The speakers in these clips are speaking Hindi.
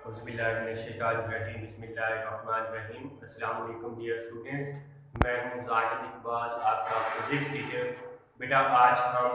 बिस्मिल्लाहिर्रहमानिर्रहीम। अस्सलाम वालेकुम डियर स्टूडेंट्स, मैं हूं जाहिद इकबाल, आपका फिजिक्स टीचर। बेटा आज हम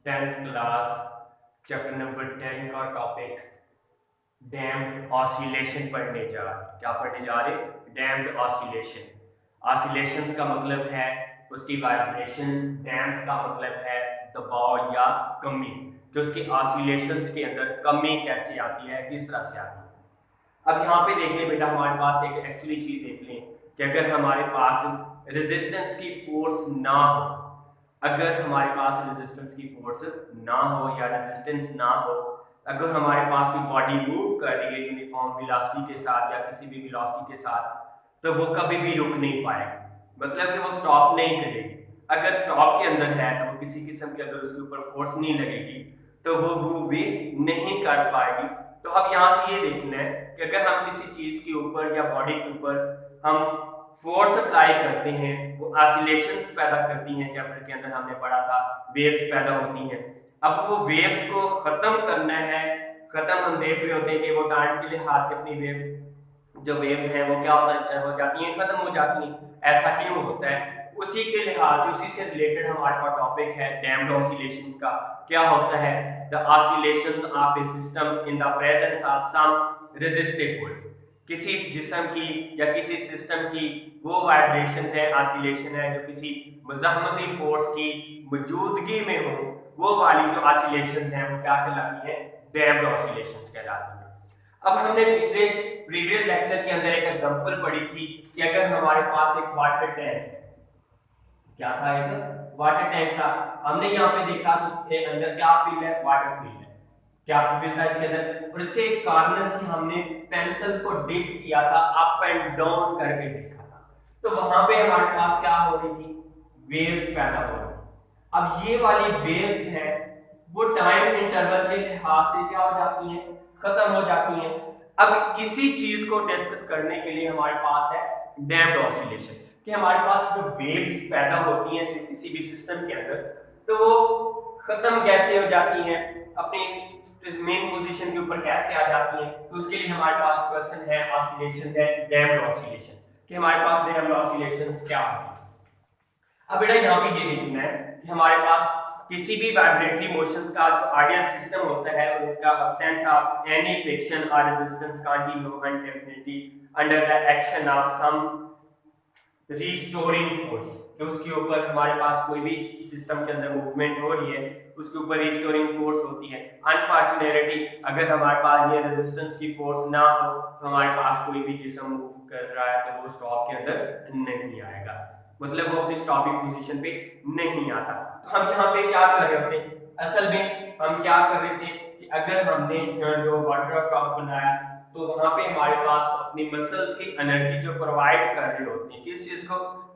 10th क्लास चैप्टर नंबर 10 का टॉपिक डैम्प्ड ऑसिलेशन पढ़ने जा रहे हैं। क्या पढ़ने जा रहे हैं? Damped oscillation. ऑसिलेशन का मतलब है उसकी वाइब्रेशन, डैम्प्ड का मतलब है दबाव या कमी, कि उसकी ऑसिलेशंस के अंदर कमी कैसे आती है, किस तरह से आती है। अब यहाँ पे देख लें बेटा, हमारे पास एक एक्चुअली चीज देख लें कि अगर हमारे पास रेजिस्टेंस की फोर्स ना हो, अगर हमारे पास रेजिस्टेंस की फोर्स ना हो या रेजिस्टेंस ना हो, अगर हमारे पास कोई बॉडी मूव कर रही है यूनिफॉर्म वेलोसिटी के साथ या किसी भी वेलोसिटी के साथ, तो वो कभी भी रुक नहीं पाएगी, मतलब कि वो स्टॉप नहीं करेगी। अगर स्टॉप के अंदर है तो वो किसी किस्म की अगर उसके ऊपर फोर्स नहीं लगेगी तो वो मूव भी नहीं कर पाएगी। तो अब यहाँ से ये देखना है कि अगर हम किसी चीज के ऊपर या बॉडी के ऊपर हम फोर्स अप्लाई करते हैं, वो ऑसिलेशंस पैदा करती हैं। चैप्टर के अंदर हमने पढ़ा था वेव्स पैदा होती हैं। अब वो वेव्स को खत्म करना है, खत्म हम देख रहे होते हैं कि वो टाइम के लिहाज से अपनी वेव जो वेव्स हैं वो क्या हो जाती हैं, खत्म हो जाती हैं। ऐसा क्यों होता है? उसी के लिहाज से, उसी से रिलेटेड हमारे पास टॉपिक है डैम्प्ड ऑसिलेशंस का। क्या होता है? The oscillation of a system in the presence of some resistive force. किसी जिस्म की या किसी सिस्टम की वो वाइब्रेशन है, ऑसिलेशन है, जो किसी मुज़ाहमती फोर्स की मौजूदगी में हो, वो वाली जो ऑसिलेशन है वो क्या कहलाती है? डैम्प्ड ऑसिलेशंस कहलाती है। अब हमने पिछले प्रीवियस लेक्चर के अंदर एक एग्जांपल पढ़ी थी कि अगर हमारे पास एक वाटर टैंक है, क्या था? एक वाटर टैंक था। हमने यहाँ पे देखा तो उसके अंदर क्या फील्ड है? वाटर फील्ड है। क्या फील्ड था इसके अंदर? और इसके एक कॉर्नर से हमने पेंसिल को डिप किया था, अप एंड डाउन करके देखा था। तो वहां पे हमारे पास क्या हो रही थी? वेव्स पैदा हो रही थी। अब ये वाली वेव्स है वो टाइम इंटरवल के लिहाज से क्या हो जाती है? खत्म हो जाती है। अब इसी चीज को डिस्कस करने के लिए हमारे पास है डैम्प्ड ऑसिलेशन, कि हमारे पास जो वेव्स पैदा होती हैं किसी भी सिस्टम के अंदर, तो वो खत्म कैसे हो जाती हैं, अपनी मेन पोजीशन के ऊपर कैसे आ जाती हैं। तो उसके लिए हमारे पास क्वेश्चन है, ऑसिलेशन है, डैम्प्ड ऑसिलेशन, कि हमारे पास डैम्प्ड ऑसिलेशंस क्या होती हैं। अब बेटा यहाँ पे ये देखना है कि हमारे पास किसी भी वाइब्रेटरी मोशंस का जो आइडियल सिस्टम होता है, उसका absence of any friction or resistance continue indefinitely under the action of some restoring force, कि उसके ऊपर हमारे पास कोई भी सिस्टम के अंदर मूवमेंट हो रही है, उसके ऊपर रिस्टोरिंग फोर्स होती है। अनफॉर्चुनेटली अगर हमारे पास ये रेजिस्टेंस की फोर्स ना हो तो हमारे पास कोई भी जिस्म मूव कर रहा है तो वो स्टॉप के अंदर नहीं आएगा, मतलब वो अपनी स्टॉपिंग पोजीशन पे नहीं आता। तो हम यहाँ पे क्या कर रहे होते हैं? असल में हम क्या कर रहे थे कि अगर हमने जो वाटर कप बनाया तो वहां पे हमारे पास अपनी मसल्स की एनर्जी जो प्रोवाइड कर रही होती है, किस चीज को?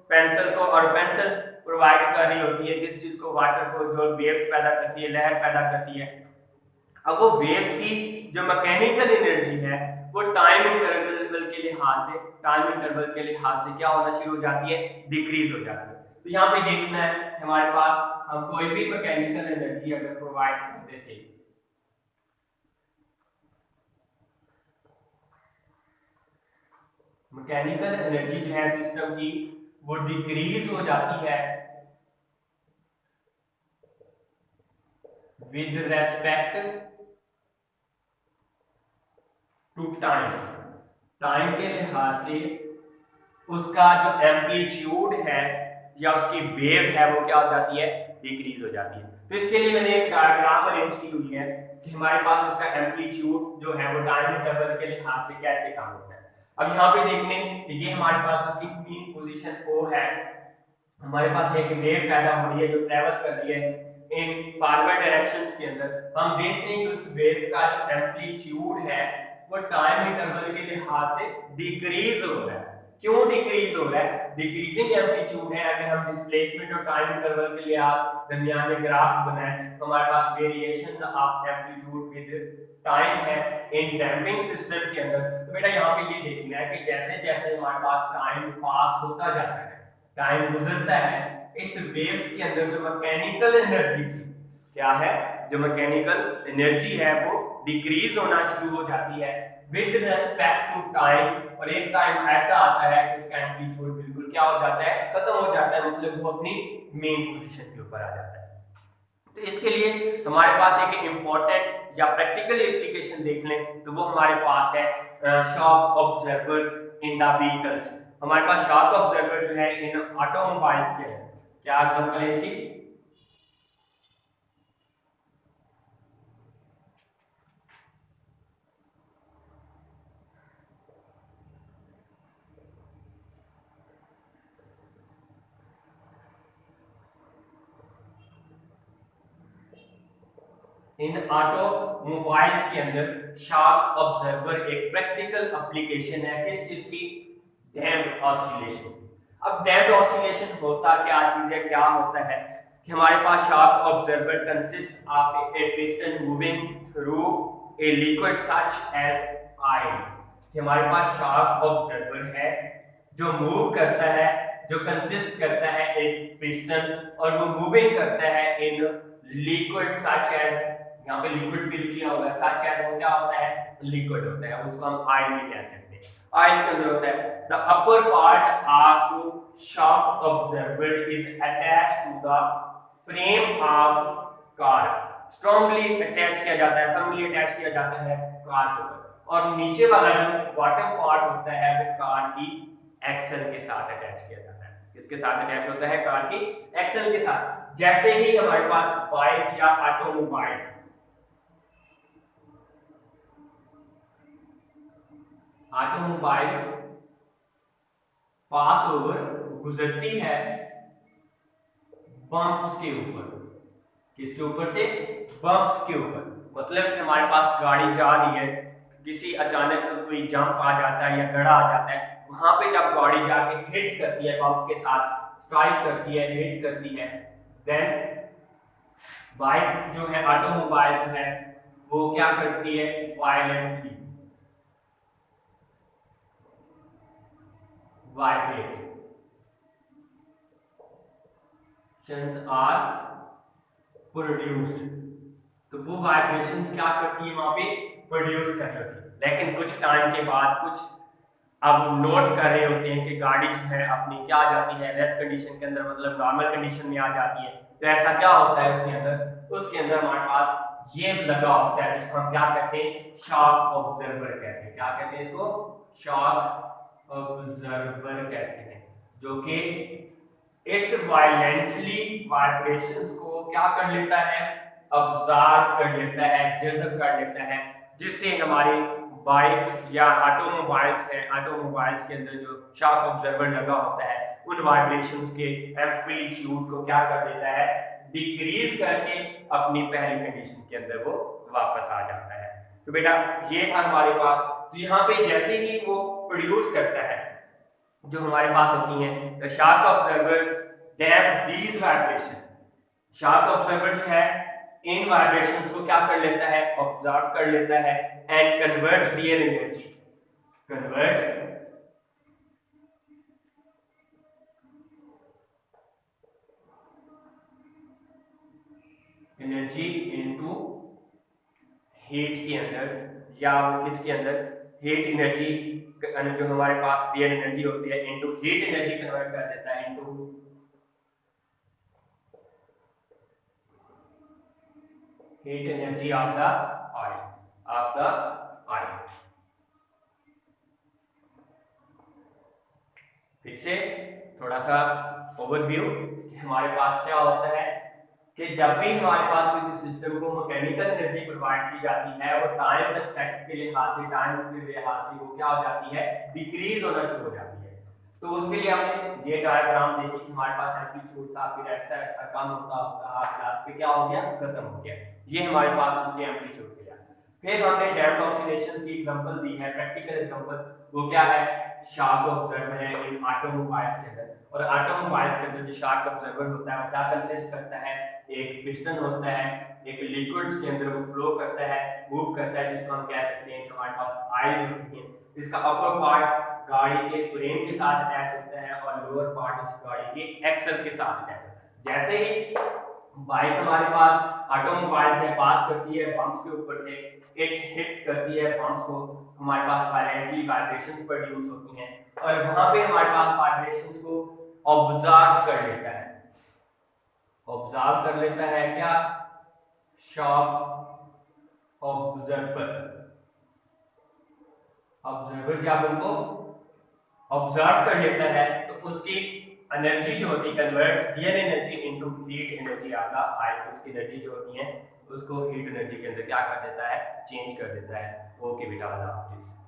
पेंसिल को। और पेंसिल प्रोवाइड कर रही होती है किस चीज को? वाटर को, जो वेव्स पैदा करती है, लहर पैदा करती है। अब वो वेव्स की जो मैकेनिकल एनर्जी है वो टाइम इंटरवल के लिहाज से क्या होना शुरू हो जाती है? डिक्रीज हो जाती है। तो यहाँ पे देखना है कि हमारे पास हम कोई भी मैकेनिकल एनर्जी अगर प्रोवाइड करते थे, मैकेनिकल एनर्जी जो है सिस्टम की वो डिक्रीज हो जाती है with respect to time. Time के लिहाज से उसका जो एम्पलीट्यूड है या उसकी वेव है वो क्या हो जाती है? डिक्रीज हो जाती है। तो इसके लिए मैंने एक डायग्राम अरेंज की हुई है कि हमारे पास उसका एम्पलीट्यूड जो है वो टाइम इंटरवल के लिहाज से कैसे काम होता है। अब यहाँ पे देखने, ये हमारे पास उसकी मेन पोजीशन O है। हमारे पास एक वेव पैदा हो रही है जो ट्रेवल कर रही है इन फॉरवर्ड डायरेक्शंस के अंदर। हम देख रहे हैं कि उस वेव का जो एम्पलीट्यूड है वो टाइम इंटरवल के लिहाज से डिक्रीज हो रहा है। क्यों डिक्रीज हो रहा है? डिक्रीजिंग एम्पलीट्यूड है। अगर हम डिस्प्लेसमेंट और टाइम इंटरवल के लिए दरमियान में ग्राफ बनाए तो हमारे पास variation of amplitude with time है इन डैम्पिंग सिस्टम के अंदर। तो बेटा यहाँ पे ये देखना है कि जैसे जैसे हमारे पास टाइम पास होता जाता है, टाइम गुजरता है, इस वेव्स के अंदर जो मैकेनिकल एनर्जी थी क्या है? जो मैकेनिकल एनर्जी है वो डिक्रीज होना शुरू हो जाती है विद रेस्पेक्ट टू टाइम, और एक टाइम ऐसा आता है कि उसका एम्पलीट्यूड बिल्कुल क्या हो जाता है, खत्म हो जाता है, मतलब वो अपनी मेन पोजीशन के ऊपर आ जाता है। तो इसके लिए हमारे पास एक इम्पोर्टेंट या प्रैक्टिकल एप्लीकेशन देख लें तो वो हमारे पास है shock observer in the vehicles. हमारे पास शॉक ऑब्जर्वर जो है इन ऑटोमोबाइल्स के है। क्या एग्जांपल है इसकी? इन ऑटोमोबाइल्स के अंदर शॉक ऑब्जर्वर एक प्रैक्टिकल एप्लीकेशन है किस चीज की? Damped oscillation. अब डैम्प्ड ऑसिलेशन होता क्या चीज है, क्या होता है कि हमारे पास shock observer consist of a piston moving through a liquid such as oil. हमारे पास शॉक ऑब्जर्वर है जो मूव करता है, जो कंसिस्ट करता है एक पिस्टन, और वो मूविंग करता है इन लिक्विड सच एज, यहाँ पे लिक्विड फिल किया हुआ है, सच एज वो क्या होता है? लिक्विड होता है, उसको हम ऑयल भी कह सकते हैं। ऑयल के अंदर होता है the upper part of shock observer is attached to the frame of car. Strongly attach किया जाता है, फर्मली अटैच किया जाता है कार के ऊपर, और नीचे वाला जो बॉटम पार्ट होता है वो कार की एक्सल के साथ अटैच किया जाता है। किसके साथ अटैच होता है? कार की एक्सल के साथ। जैसे ही हमारे पास बाइक या ऑटोमोबाइल पास ओवर गुजरती है बम्प्स के ऊपर, किसके ऊपर से? बम्प्स के ऊपर। मतलब कि हमारे पास गाड़ी जा रही है, किसी अचानक कोई जंप आ जाता है या गड़ा आ जाता है, वहां पे जब गाड़ी जाके हिट करती है बम्प के साथ, स्ट्राइक करती है, हिट करती है, देन बाइक जो है, ऑटोमोबाइल जो है, वो क्या करती है? Violently vibrations are produced. तो वो वाइब्रेशंस क्या करती है? वहां पे प्रोड्यूस कर रही होती है। लेकिन कुछ टाइम के बाद कुछ अब नोट कर रहे होते हैं कि गाड़ी जो है अपनी क्या आ जाती है? रेस्ट कंडीशन के अंदर, मतलब नॉर्मल कंडीशन में आ जाती है। तो ऐसा क्या होता है उसके अंदर? उसके अंदर हमारे पास ये लगा होता है जिसको हम क्या कहते हैं? शॉक ऑब्जर्वर कहते हैं। क्या कहते हैं इसको? शॉक ऑब्जर्वर कहते हैं, जो कि इस वायलेंटली वाइब्रेशंस को क्या कर लेता है? ऑब्जर्व कर लेता है, जज़ब कर लेता है, जिससे हमारी बाइक या ऑटोमोबाइल्स है, ऑटोमोबाइल्स के अंदर जो शॉक ऑब्जर्वर लगा होता है उन वाइब्रेशंस के एम्पलीट्यूड को क्या कर देता है? डिक्रीज करके अपनी पहली कंडीशन के अंदर वो वापस आ जाता है। तो बेटा ये था हमारे पास। तो यहाँ पे जैसे ही वो प्रोड्यूस करता है, जो हमारे पास होती है the shock observer damp these vibration. Shock observer जो है इन वाइब्रेशंस को क्या कर लेता है? ऑब्जर्व कर लेता है and convert their energy, convert energy into heat के अंदर, या वो किसके अंदर? हीट एनर्जी जो हमारे पास देयर एनर्जी होती है इनटू हीट एनर्जी कन्वर्ट कर देता है into heat energy of the oil. फिर से थोड़ा सा ओवरव्यू, हमारे पास क्या होता है कि जब भी हमारे पास किसी सिस्टम को मैकेनिकल एनर्जी प्रोवाइड की जाती है वो टाइम रिस्पेक्ट के लिहाज से, टाइम के लिहाज से वो क्या हो जाती है? डिक्रीज होना शुरू हो जाती है। तो उसके लिए हमने ये डायग्राम देखी कि हमारे पास एम्पलीट्यूड था, फिर ऐसा ऐसा कम होता होता लास्ट पे क्या हो गया? खत्म हो गया। ये हमारे पास उसके एम्पलीट्यूड के लिए। फिर हमने डैम्प्ड ऑसिलेशन की एग्जांपल दी है, प्रैक्टिकल एग्जांपल। वो क्या है? शॉक ऑब्जर्वर है इन ऑटोमोबाइल्स के अंदर, और ऑटोमोबाइल्स के अंदर जो शॉक ऑब्जर्वर होता है वो क्या कंसिस्ट करता है? एक पिस्टन होता है, एक लिक्विड्स के अंदर वो फ्लो करता है, मूव करता है, जिसको हम कह सकते हैं कि हमारे पास आइज होती है। इसका अपर पार्ट गाड़ी के फ्रेम के साथ अटैच होता है और लोअर पार्ट उस गाड़ी के एक्सल के साथ अटैच होता है। जैसे ही बाइक हमारे पास ऑटोमोबाइल से पास करती है बम्प्स के ऊपर से, इट हिट्स करती है बम्प्स को, हमारे पास वायलेंटली वाइब्रेशंस प्रोड्यूस होती हैं और वहां पे हमारे पास वाइब्रेशंस को ऑब्जर्व कर लेता है। ऑब्जर्व कर लेता है क्या? Shock observer. ऑब्जर्वर जब उनको ऑब्जर्व कर लेता है तो उसकी एनर्जी जो होती है convert real energy into heat energy आता है, तो उसकी एनर्जी जो होती है उसको हीट एनर्जी के अंदर क्या कर देता है? चेंज कर देता है। ओके बेटा, अल्लाह हाफिज़।